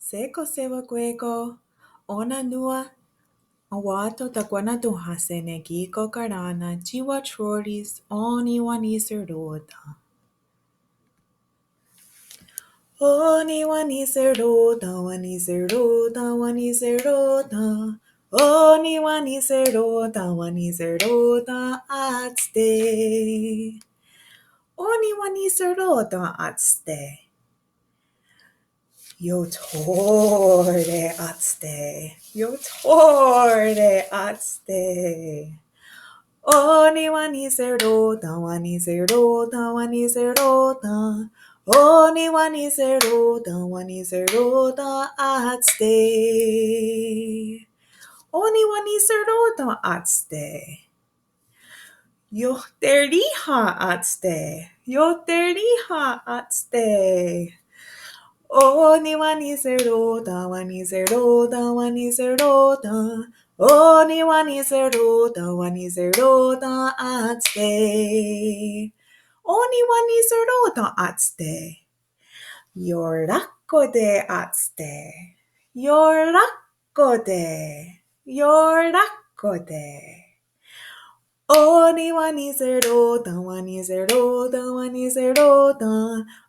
Seko sewa kweko, ona nua, awato takwana tuhasene giko karana, jiwa troris, oni wennihseró. Oni wennihseró, wennihseró, wennihseró. Oni wennihseró, wennihseró, atste. Oni wennihseró, atste. Yothó de atste, Yothó de atste. Oni wennihseró, wennihseró, wennihseró. Oni wennihseró, wennihseró, atste. Oni wennihseró, atste. Yoteríhen atste, Yoteríhen atste. Oni wennihseró, wennihseró, wennihseró. Oni wennihseró, wennihseró, atste. Oni wennihseró, atste. Yoráhkote atste. Yoráhkote, Yoráhkote. Oni wennihseró, wennihseró, wennihseró.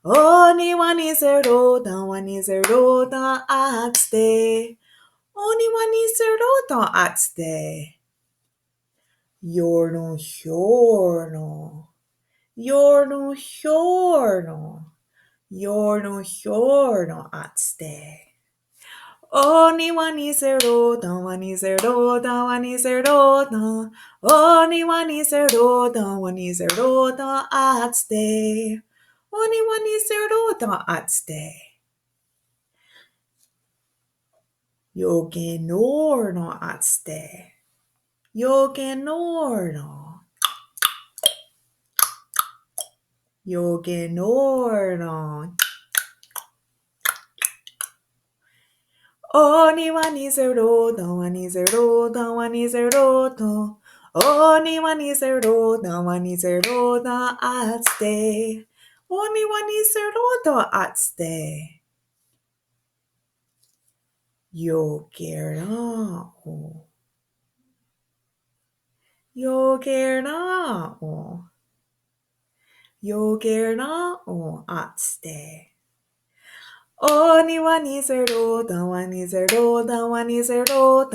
Oni wennihseró, wennihseró, atste. Oni wennihseró, atste. Yoronhyó, Yoronhyó, Yoronhyó, atste. Oni wennihseró, wennihseró, wennihseró. Oni wennihseró, wennihseró, atste. Oni wennihseró, atste. Yokennó, atste. Yokennó, yokennó. Oni wennihseró, wennihseró, wennihseró. Oni wennihseró, wennihseró, atste. Oni wennihseró, atste. Yokerá, Yokerá, Yokerá, atste. Oni wennihseró, wennihseró, wennihseró.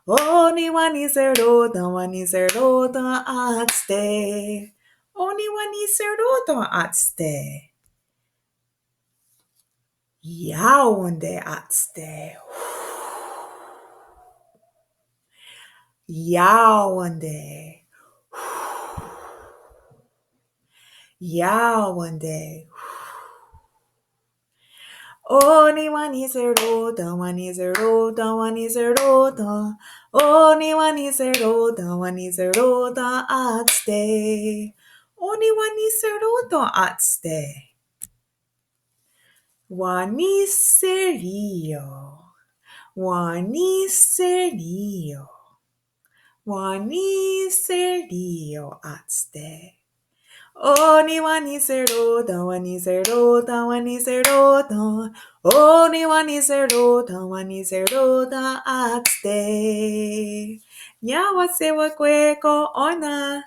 Oni wennihseró, wennihseró, atste. Oni wennihseró, atste. Yawande atste. Yawande. Yawande. Oni wennihseró, wennihseró, wennihseró. Oni wennihseró, wennihseró, atste. Oni wennihseró, atste. Wennihseró, wennihseró, wennihseró, atste. Oni wennihseró, wennihseró, wennihseró. Oni wennihseró, wennihseró, atste. Nyawa sewa kweko ona.